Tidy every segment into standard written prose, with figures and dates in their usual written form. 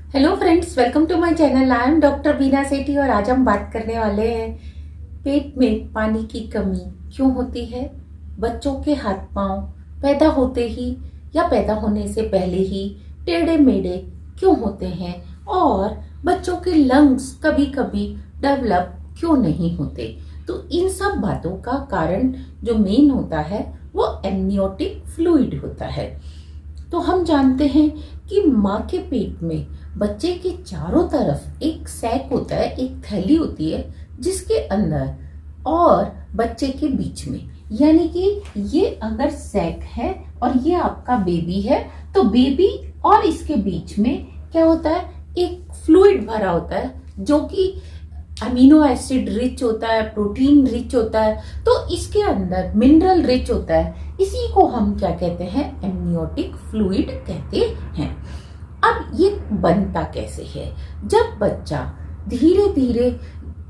Hello friends, welcome to my channel. I am doctor Beena Sethi और आज हम बात करने वाले हैं पेट में पानी की कमी क्यों होती है। बच्चों के हाथ पांव पैदा होते ही या पैदा होने से पहले ही टेढ़े मेढ़े क्यों होते हैं और बच्चों के लंग्स कभी कभी डेवलप क्यों नहीं होते। तो इन सब बातों का कारण जो मेन होता है वो एमनियोटिक फ्लूइड होता है। तो हम जानते हैं कि माँ के पेट में बच्चे के चारों तरफ एक सैक होता है, एक थैली होती है जिसके अंदर और बच्चे के बीच में, यानी कि ये अगर सैक है और ये आपका बेबी है तो बेबी और इसके बीच में क्या होता है, एक फ्लूइड भरा होता है जो कि अमीनो एसिड रिच होता है, प्रोटीन रिच होता है, तो इसके अंदर मिनरल रिच होता है। इसी को हम क्या कहते हैं, एमनियोटिक फ्लूइड कहते हैं। अब ये बनता कैसे है, जब बच्चा धीरे धीरे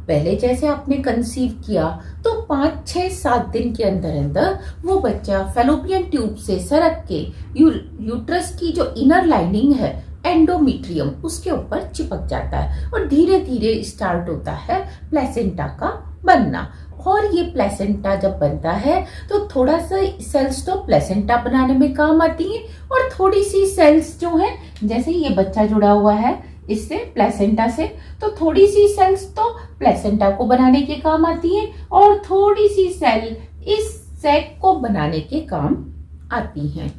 पहले जैसे आपने कंसीव किया तो 5, 6, 7 दिन के अंदर अंदर वो बच्चा फैलोपियन ट्यूब से सरक के यूट्रस की जो इनर लाइनिंग है एंडोमेट्रियम उसके ऊपर चिपक जाता है और धीरे धीरे स्टार्ट होता है प्लेसेंटा का बनना। और ये प्लेसेंटा जब बनता है तो थोड़ा सा सेल्स तो प्लेसेंटा बनाने में काम आती है और थोड़ी सी सेल्स जो है, जैसे ये बच्चा जुड़ा हुआ है इससे प्लेसेंटा से, तो थोड़ी सी सेल्स तो प्लेसेंटा को बनाने के काम आती है और थोड़ी सी सेल इस सैक को बनाने के काम आती हैं।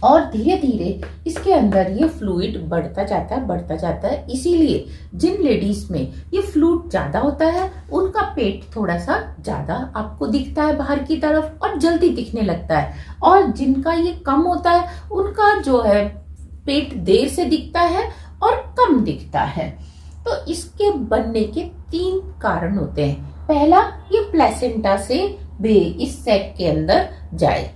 और धीरे धीरे इसके अंदर ये फ्लूइड बढ़ता जाता है। इसीलिए जिन लेडीज में ये फ्लूइड ज्यादा होता है उनका पेट थोड़ा सा ज्यादा आपको दिखता है बाहर की तरफ और जल्दी दिखने लगता है, और जिनका ये कम होता है उनका जो है पेट देर से दिखता है और कम दिखता है। तो इसके बनने के 3 कारण होते हैं। पहला, ये प्लेसेंटा से इस सैक के अंदर जाए।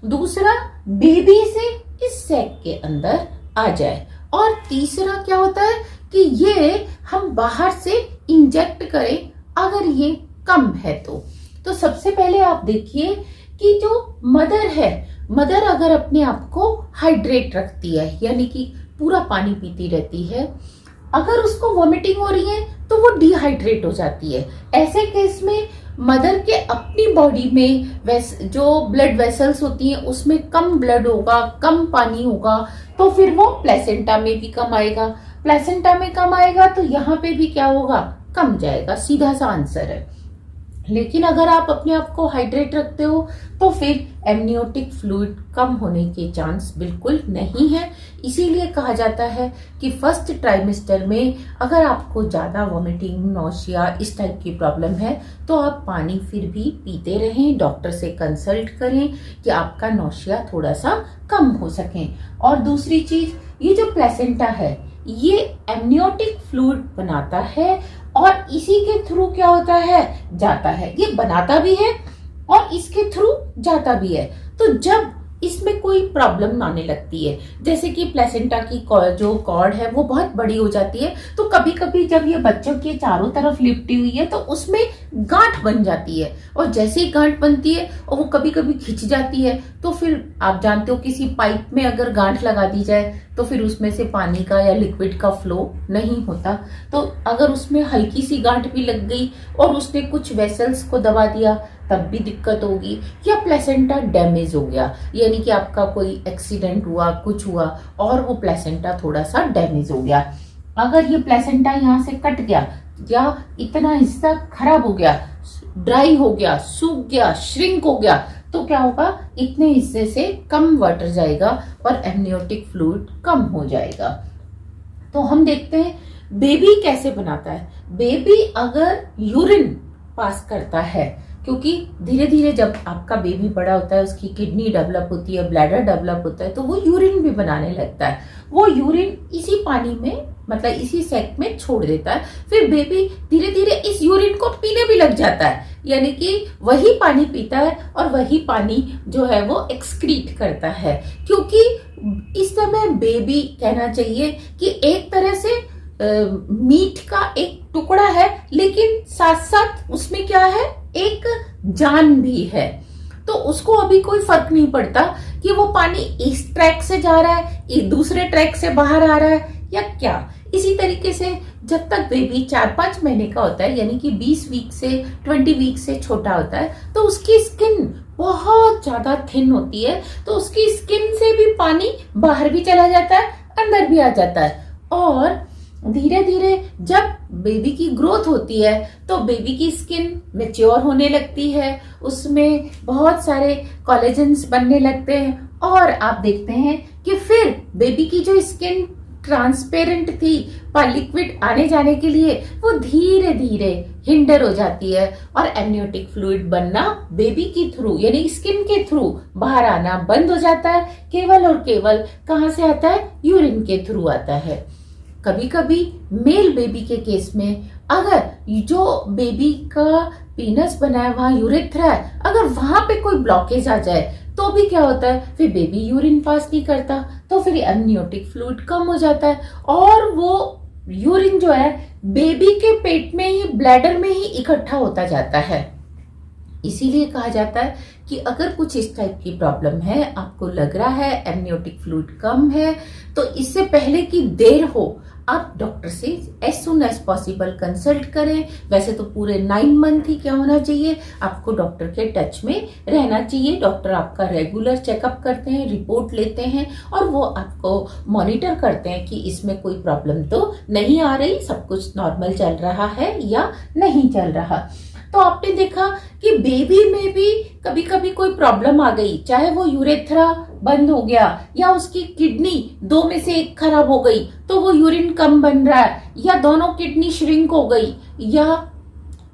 दूसरा, बेबी से इस सैक के अंदर आ जाए। और तीसरा क्या होता है कि ये हम बाहर से इंजेक्ट करें अगर ये कम है तो सबसे पहले आप देखिए कि जो मदर है, मदर अगर अपने आप को हाइड्रेट रखती है यानी कि पूरा पानी पीती रहती है, अगर उसको वॉमिटिंग हो रही है तो वो डिहाइड्रेट हो जाती है। ऐसे केस में मदर के अपनी बॉडी में जो ब्लड वेसल्स होती हैं उसमें कम ब्लड होगा, कम पानी होगा, तो फिर वो प्लेसेंटा में भी कम आएगा। प्लेसेंटा में कम आएगा तो यहाँ पे भी क्या होगा, कम जाएगा। सीधा सा आंसर है। लेकिन अगर आप अपने आप को हाइड्रेट रखते हो तो फिर एमनियोटिक फ्लूइड कम होने के चांस बिल्कुल नहीं है। इसीलिए कहा जाता है कि फर्स्ट ट्राइमेस्टर में अगर आपको ज्यादा वॉमिटिंग, नौशिया इस टाइप की प्रॉब्लम है तो आप पानी फिर भी पीते रहें, डॉक्टर से कंसल्ट करें कि आपका नौशिया थोड़ा सा कम हो सके। और दूसरी चीज, ये जो प्लेसेंटा है ये एमनियोटिक फ्लूइड बनाता है और इसी के थ्रू क्या होता है, जाता है। ये बनाता भी है और इसके थ्रू जाता भी है। तो जब इसमें कोई प्रॉब्लम आने लगती है, जैसे कि प्लेसेंटा की जो कॉर्ड है वो बहुत बड़ी हो जाती है, तो कभी कभी जब ये बच्चों के चारों तरफ लिपटी हुई है तो उसमें गांठ बन जाती है, और जैसे ही गांठ बनती है और वो कभी कभी खिंच जाती है, तो फिर आप जानते हो किसी पाइप में अगर गांठ लगा दी जाए तो फिर उसमें से पानी का या लिक्विड का फ्लो नहीं होता। तो अगर उसमें हल्की सी गांठ भी लग गई और उसने कुछ वेसल्स को दबा दिया तब भी दिक्कत होगी। या प्लेसेंटा डैमेज हो गया, यानी कि आपका कोई एक्सीडेंट हुआ, कुछ हुआ और वो प्लेसेंटा थोड़ा सा डैमेज हो गया। अगर ये प्लेसेंटा यहाँ से कट गया या इतना हिस्सा खराब हो गया, ड्राई हो गया, सूख गया, श्रिंक हो गया, तो क्या होगा, इतने हिस्से से कम वाटर जाएगा और एमनियोटिक फ्लूइड कम हो जाएगा। तो हम देखते हैं बेबी कैसे बनाता है। बेबी अगर यूरिन पास करता है, क्योंकि धीरे धीरे जब आपका बेबी बड़ा होता है उसकी किडनी डेवलप होती है, ब्लैडर डेवलप होता है, तो वो यूरिन भी बनाने लगता है। वो यूरिन इसी पानी में, मतलब इसी सैक में छोड़ देता है। फिर बेबी धीरे धीरे इस यूरिन को पीने भी लग जाता है, यानी कि वही पानी पीता है और वही पानी जो है वो एक्सक्रीट करता है। क्योंकि इस समय बेबी कहना चाहिए कि एक तरह से मीट का एक टुकड़ा है, लेकिन साथ साथ उसमें क्या है, एक जान भी है। तो उसको अभी कोई फर्क नहीं पड़ता कि वो पानी इस ट्रैक से जा रहा है, दूसरे ट्रैक से बाहर आ रहा है, या क्या? इसी तरीके से जब तक बेबी 4-5 महीने का होता है, यानी कि 20 वीक से 20 वीक से छोटा होता है, तो उसकी स्किन बहुत ज्यादा थिन होती है, तो उसकी स्किन से भी पानी बाहर भी चला जाता है, अंदर भी आ जाता है। और धीरे धीरे जब बेबी की ग्रोथ होती है तो बेबी की स्किन मैच्योर होने लगती है, उसमें बहुत सारे कोलेजन्स बनने लगते हैं, और आप देखते हैं कि फिर बेबी की जो स्किन ट्रांसपेरेंट थी पर लिक्विड आने जाने के लिए, वो धीरे धीरे हिंडर हो जाती है और एमनियोटिक फ्लूइड बनना बेबी के थ्रू यानी स्किन के थ्रू बाहर आना बंद हो जाता है। केवल और केवल कहाँ से आता है? यूरिन के थ्रू आता है। कभी कभी मेल बेबी के केस में अगर जो बेबी का पीनस बना है वहां यूरेथ्रा है, अगर वहां पे कोई ब्लॉकेज आ जाए तो भी क्या होता है, फिर बेबी यूरिन पास नहीं करता, तो फिर एमनियोटिक फ्लूइड कम हो जाता है और वो यूरिन जो है बेबी के पेट में ही, ब्लैडर में ही इकट्ठा होता जाता है। इसीलिए कहा जाता है कि अगर कुछ इस टाइप की प्रॉब्लम है, आपको लग रहा है एमनियोटिक फ्लूइड कम है, तो इससे पहले कि देर हो आप डॉक्टर से as soon as possible consult करें। वैसे तो पूरे 9 मंथ ही क्या होना चाहिए, आपको डॉक्टर के टच में रहना चाहिए। डॉक्टर आपका रेगुलर चेकअप करते हैं, रिपोर्ट लेते हैं और वो आपको मॉनिटर करते हैं कि इसमें कोई प्रॉब्लम तो नहीं आ रही, सब कुछ नॉर्मल चल रहा है या नहीं चल रहा। तो आपने देखा कि बेबी में भी कभी कभी कोई प्रॉब्लम आ गई, चाहे वो यूरेथ्रा बंद हो गया या उसकी किडनी 2 में से 1 खराब हो गई तो वो यूरिन कम बन रहा है, या दोनों किडनी श्रिंक हो गई, या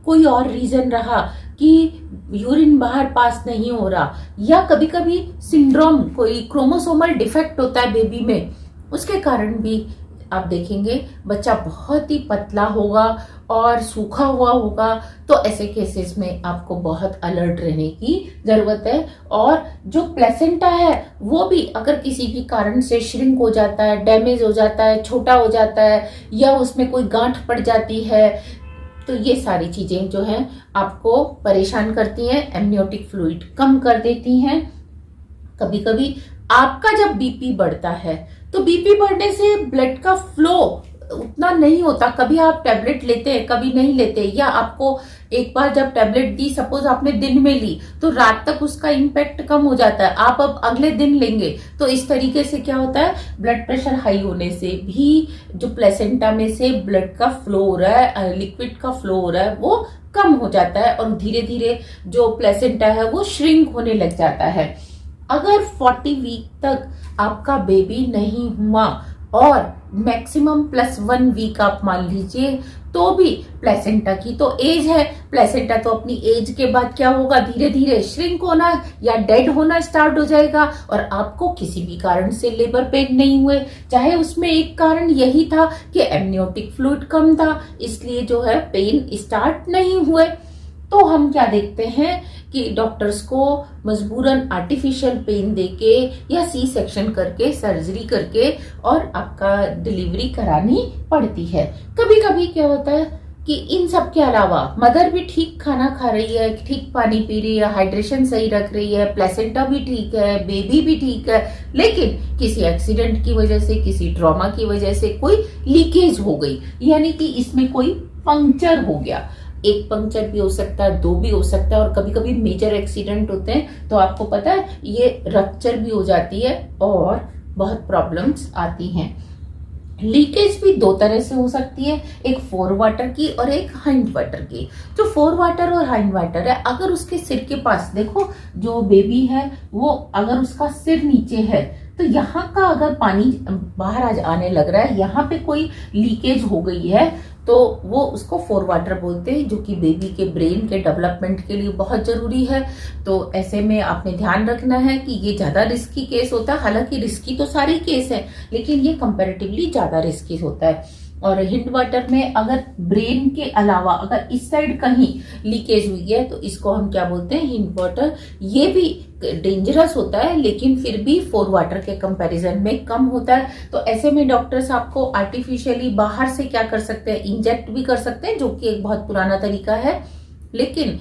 कोई और रीजन रहा कि यूरिन बाहर पास नहीं हो रहा, या कभी कभी सिंड्रोम, कोई क्रोमोसोमल डिफेक्ट होता है बेबी में, उसके कारण भी आप देखेंगे बच्चा बहुत ही पतला होगा और सूखा हुआ होगा। तो ऐसे केसेस में आपको बहुत अलर्ट रहने की जरूरत है। और जो प्लेसेंटा है वो भी अगर किसी भी कारण से श्रिंक हो जाता है, डैमेज हो जाता है, छोटा हो जाता है, या उसमें कोई गांठ पड़ जाती है, तो ये सारी चीजें जो हैं आपको परेशान करती हैं, एमनियोटिक फ्लूइड कम कर देती हैं। कभी कभी आपका जब बीपी बढ़ता है तो बीपी बढ़ने से ब्लड का फ्लो उतना नहीं होता, कभी आप टैबलेट लेते हैं कभी नहीं लेते, या आपको एक बार जब टैबलेट दी, सपोज आपने दिन में ली तो रात तक उसका इम्पैक्ट कम हो जाता है, आप अब अगले दिन लेंगे तो इस तरीके से क्या होता है, ब्लड प्रेशर हाई होने से भी जो प्लेसेंटा में से ब्लड का फ्लो हो रहा है, लिक्विड का फ्लो हो रहा है, वो कम हो जाता है और धीरे धीरे जो प्लेसेंटा है वो श्रिंक होने लग जाता है। अगर 40 वीक तक आपका बेबी नहीं हुआ और मैक्सिमम +1 वीक आप मान लीजिए, तो भी प्लेसेंटा की तो एज है, प्लेसेंटा तो अपनी एज के बाद क्या होगा, धीरे धीरे श्रिंक होना या डेड होना स्टार्ट हो जाएगा और आपको किसी भी कारण से लेबर पेन नहीं हुए, चाहे उसमें एक कारण यही था कि एमनियोटिक फ्लूइड कम था इसलिए जो है पेन स्टार्ट नहीं हुए, तो हम क्या देखते हैं कि डॉक्टर्स को मजबूरन आर्टिफिशियल पेन देके या सी सेक्शन करके, सर्जरी करके और आपका डिलीवरी करानी पड़ती है। कभी कभी क्या होता है कि इन सब के अलावा मदर भी ठीक खाना खा रही है, ठीक पानी पी रही है, हाइड्रेशन सही रख रही है, प्लेसेंटा भी ठीक है, बेबी भी ठीक है, लेकिन किसी एक्सीडेंट की वजह से, किसी ट्रॉमा की वजह से कोई लीकेज हो गई, यानी कि इसमें कोई पंक्चर हो गया। एक पंक्चर भी हो सकता है, 2 भी हो सकता है, और कभी कभी मेजर एक्सीडेंट होते हैं तो आपको पता है ये रप्चर भी हो जाती है और बहुत प्रॉब्लम्स आती हैं। लीकेज भी 2 तरह से हो सकती है, एक फोर वाटर की और एक हाइंड वाटर की। जो फोर वाटर और हाइंड वाटर है, अगर उसके सिर के पास देखो जो बेबी है वो अगर उसका सिर नीचे है तो यहाँ का अगर पानी बाहर आने लग रहा है, यहाँ पे कोई लीकेज हो गई है, तो वो उसको फोर वाटर बोलते हैं, जो कि बेबी के ब्रेन के डेवलपमेंट के लिए बहुत जरूरी है। तो ऐसे में आपने ध्यान रखना है कि ये ज्यादा रिस्की केस होता है, हालांकि रिस्की तो सारे केस है लेकिन ये कंपैरेटिवली ज्यादा रिस्की होता है। और हिंड वाटर में अगर ब्रेन के अलावा अगर इस साइड कहीं लीकेज हुई है तो इसको हम क्या बोलते हैं, हिंड वाटर। ये भी डेंजरस होता है लेकिन फिर भी फोर वाटर के कंपैरिजन में कम होता है। तो ऐसे में डॉक्टर्स आपको आर्टिफिशियली बाहर से क्या कर सकते हैं, इंजेक्ट भी कर सकते हैं, जो कि एक बहुत पुराना तरीका है, लेकिन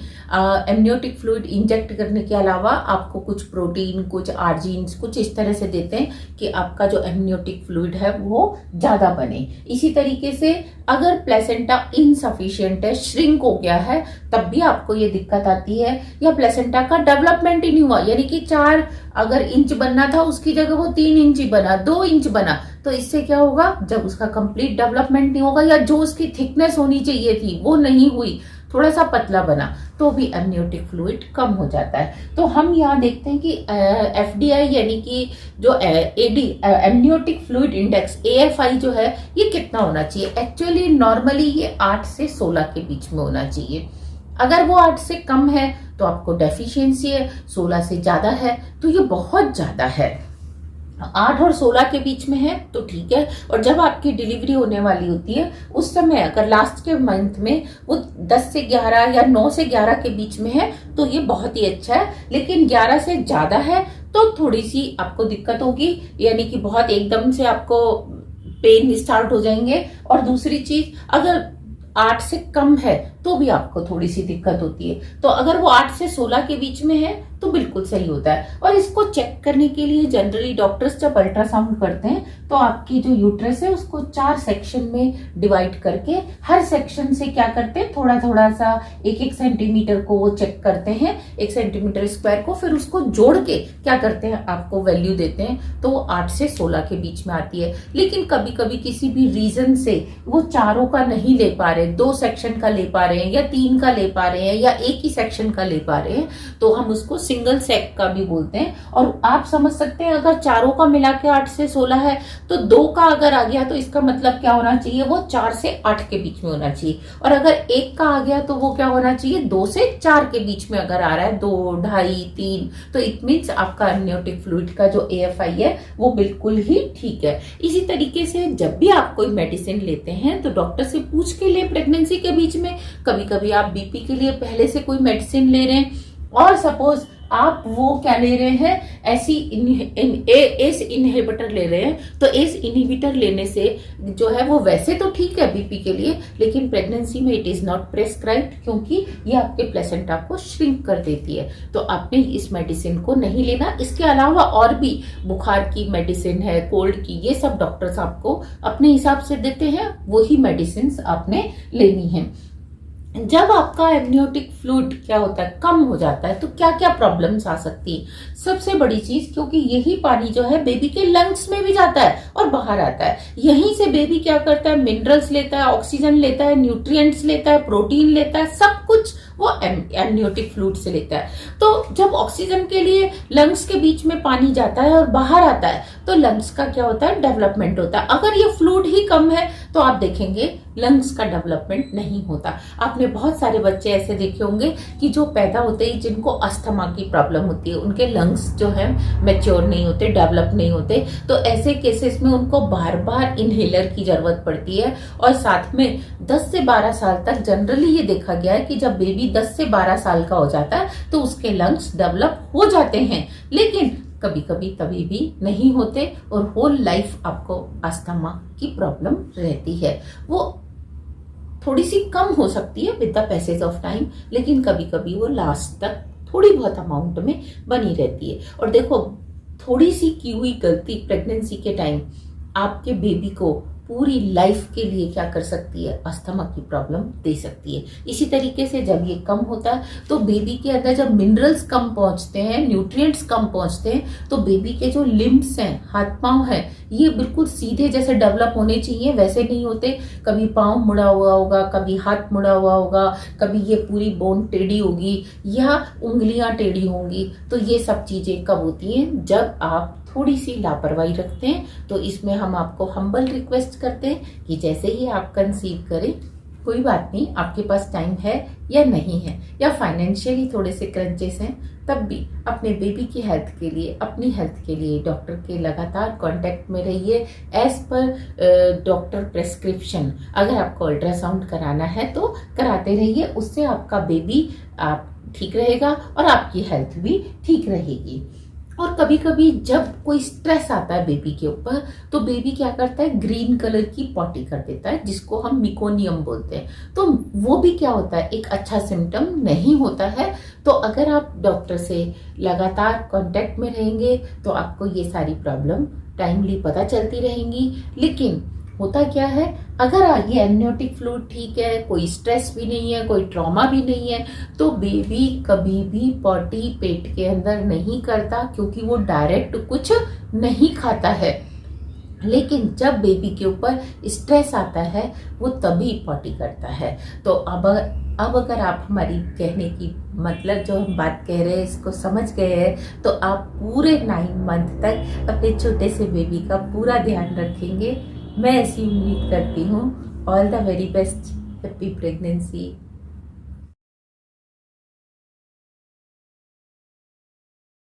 एमनियोटिक फ्लूइड इंजेक्ट करने के अलावा आपको कुछ प्रोटीन, कुछ आर्जिन्स, कुछ इस तरह से देते हैं कि आपका जो एमनियोटिक फ्लूइड है वो ज्यादा बने। इसी तरीके से अगर प्लेसेंटा इनसफिशिएंट है, श्रिंक हो गया है, तब भी आपको ये दिक्कत आती है। या प्लेसेंटा का डेवलपमेंट ही नहीं हुआ, यानी कि 4 अगर इंच बनना था उसकी जगह वो 3 इंच ही बना, 2 इंच बना, तो इससे क्या होगा, जब उसका कंप्लीट डेवलपमेंट नहीं होगा या जो उसकी थिकनेस होनी चाहिए थी वो नहीं हुई, थोड़ा सा पतला बना, तो भी एमनियोटिक फ्लूइड कम हो जाता है। तो हम यहाँ देखते हैं कि एफडीआई यानी कि जो AD amniotic fluid index AFI जो है ये कितना होना चाहिए। एक्चुअली नॉर्मली ये 8 से 16 के बीच में होना चाहिए। अगर वो 8 से कम है तो आपको डेफिशिएंसी है, 16 से ज्यादा है तो ये बहुत ज्यादा है। 8 और 16 के बीच में है तो ठीक है। और जब आपकी डिलीवरी होने वाली होती है उस समय अगर लास्ट के मंथ में वो 10 से 11 या 9 से 11 के बीच में है तो ये बहुत ही अच्छा है। लेकिन 11 से ज्यादा है तो थोड़ी सी आपको दिक्कत होगी, यानी कि बहुत एकदम से आपको पेन स्टार्ट हो जाएंगे। और दूसरी चीज, अगर 8 से कम है तो भी आपको थोड़ी सी दिक्कत होती है। तो अगर वो 8 से 16 के बीच में है तो बिल्कुल सही होता है। और इसको चेक करने के लिए जनरली डॉक्टर्स जब अल्ट्रासाउंड करते हैं तो आपकी जो यूट्रस है उसको 4 सेक्शन में डिवाइड करके हर सेक्शन से क्या करते हैं, थोड़ा थोड़ा सा 1-1 सेंटीमीटर को वो चेक करते हैं, 1 सेंटीमीटर स्क्वायर को, फिर उसको जोड़ के क्या करते हैं, आपको वैल्यू देते हैं। तो वो 8 से 16 के बीच में आती है। लेकिन कभी कभी किसी भी रीजन से वो चारों का नहीं ले पा रहे, 2 सेक्शन का ले पा रहे हैं या 3 का ले पा रहे हैं या एक ही सेक्शन का ले पा रहे हैं, तो हम उसको सिंगल सेक का भी बोलते हैं। और आप समझ सकते हैं अगर चारों का मिला के 8 से 16 है तो 2 का अगर आ गया तो इसका मतलब क्या होना चाहिए, वो 4 से 8 के बीच में होना चाहिए। और अगर 1 का आ गया तो वो क्या होना चाहिए, 2 से 4 के बीच में अगर आ रहा है, 2, 2.5, 3, तो इट मीन्स आपका एमनियोटिक फ्लूइड का जो एएफआई है वो बिल्कुल ही ठीक है। इसी तरीके से जब भी आप कोई मेडिसिन लेते हैं तो डॉक्टर से पूछ के लिए प्रेगनेंसी के बीच में। कभी कभी आप बीपी के लिए पहले से कोई मेडिसिन ले रहे हैं और सपोज आप वो क्या ले रहे हैं, एस इनहिबिटर ले रहे हैं, तो एस इनहिबिटर लेने से जो है वो वैसे तो ठीक है बीपी के लिए, लेकिन प्रेगनेंसी में इट इज नॉट प्रेस्क्राइब्ड क्योंकि ये आपके प्लेसेंटा को श्रिंक कर देती है। तो आपने इस मेडिसिन को नहीं लेना। इसके अलावा और भी बुखार की मेडिसिन है, कोल्ड की, ये सब डॉक्टर्स आपको अपने हिसाब से देते हैं, वही मेडिसिन आपने लेनी है। जब आपका एमनियोटिक फ्लूइड क्या होता है, कम हो जाता है, तो क्या क्या प्रॉब्लम्स आ सकती है। सबसे बड़ी चीज, क्योंकि यही पानी जो है बेबी के लंग्स में भी जाता है और बाहर आता है, यहीं से बेबी क्या करता है, मिनरल्स लेता है, ऑक्सीजन लेता है, न्यूट्रिएंट्स लेता है, प्रोटीन लेता है, सब कुछ वो एमनियोटिक फ्लूइड से लेता है। तो जब ऑक्सीजन के लिए लंग्स के बीच में पानी जाता है और बाहर आता है तो लंग्स का क्या होता है, डेवलपमेंट होता है। अगर ये फ्लूइड ही कम है तो आप देखेंगे लंग्स का डेवलपमेंट नहीं होता। आपने बहुत सारे बच्चे ऐसे देखे होंगे कि जो पैदा होते ही जिनको अस्थमा की प्रॉब्लम होती है, उनके लंग्स जो है मैच्योर नहीं होते, डेवलप नहीं होते, तो ऐसे केसेस में उनको बार बार इनहेलर की जरूरत पड़ती है। और साथ में 10 से 12 साल तक जनरली ये देखा गया है कि जब बेबी 10 से 12 साल का हो जाता है तो उसके लंग्स डेवलप हो जाते हैं, लेकिन कभी कभी तभी भी नहीं होते और होल लाइफ आपको अस्थमा की प्रॉब्लम रहती है। वो थोड़ी सी कम हो सकती है with the passage of time, लेकिन कभी कभी वो लास्ट तक थोड़ी बहुत अमाउंट में बनी रहती है। और देखो, थोड़ी सी की हुई गलती प्रेगनेंसी के टाइम आपके बेबी को पूरी लाइफ के लिए क्या कर सकती है, अस्थमा की प्रॉब्लम दे सकती है। इसी तरीके से जब ये कम होता है तो बेबी के अंदर जब मिनरल्स कम पहुंचते हैं, न्यूट्रिएंट्स कम पहुंचते हैं, तो बेबी के जो लिम्ब्स हैं, हाथ पांव हैं, ये बिल्कुल सीधे जैसे डेवलप होने चाहिए वैसे नहीं होते। कभी पांव मुड़ा हुआ होगा, कभी हाथ मुड़ा हुआ होगा, कभी ये पूरी बोन टेढ़ी होगी या उंगलियां टेढ़ी होंगी। तो ये सब चीजें कब होती हैं, जब आप थोड़ी सी लापरवाही रखते हैं। तो इसमें हम आपको हम्बल रिक्वेस्ट करते हैं कि जैसे ही आप कंसीव करें, कोई बात नहीं, आपके पास टाइम है या नहीं है या फाइनेंशियली थोड़े से क्रंचेस हैं, तब भी अपने बेबी की हेल्थ के लिए, अपनी हेल्थ के लिए डॉक्टर के लगातार कांटेक्ट में रहिए एज पर डॉक्टर प्रेस्क्रिप्शन। अगर आपको अल्ट्रासाउंड कराना है तो कराते रहिए, उससे आपका बेबी आप ठीक रहेगा और आपकी हेल्थ भी ठीक रहेगी। और कभी कभी जब कोई स्ट्रेस आता है बेबी के ऊपर, तो बेबी क्या करता है, ग्रीन कलर की पॉटी कर देता है, जिसको हम मिकोनियम बोलते हैं। तो वो भी क्या होता है, एक अच्छा सिम्टम नहीं होता है। तो अगर आप डॉक्टर से लगातार कांटेक्ट में रहेंगे तो आपको ये सारी प्रॉब्लम टाइमली पता चलती रहेंगी। लेकिन होता क्या है, अगर ये एमनियोटिक फ्लूइड ठीक है, कोई स्ट्रेस भी नहीं है, कोई ट्रॉमा भी नहीं है, तो बेबी कभी भी पॉटी पेट के अंदर नहीं करता, क्योंकि वो डायरेक्ट कुछ नहीं खाता है। लेकिन जब बेबी के ऊपर स्ट्रेस आता है, वो तभी पॉटी करता है। तो अब अगर आप हमारी कहने की मतलब जो हम बात कह रहे हैं इसको समझ गए हैं, तो आप पूरे 9 मंथ तक अपने छोटे से बेबी का पूरा ध्यान रखेंगे। मैं ऐसी उम्मीद करती हूँ। All the very best, happy pregnancy.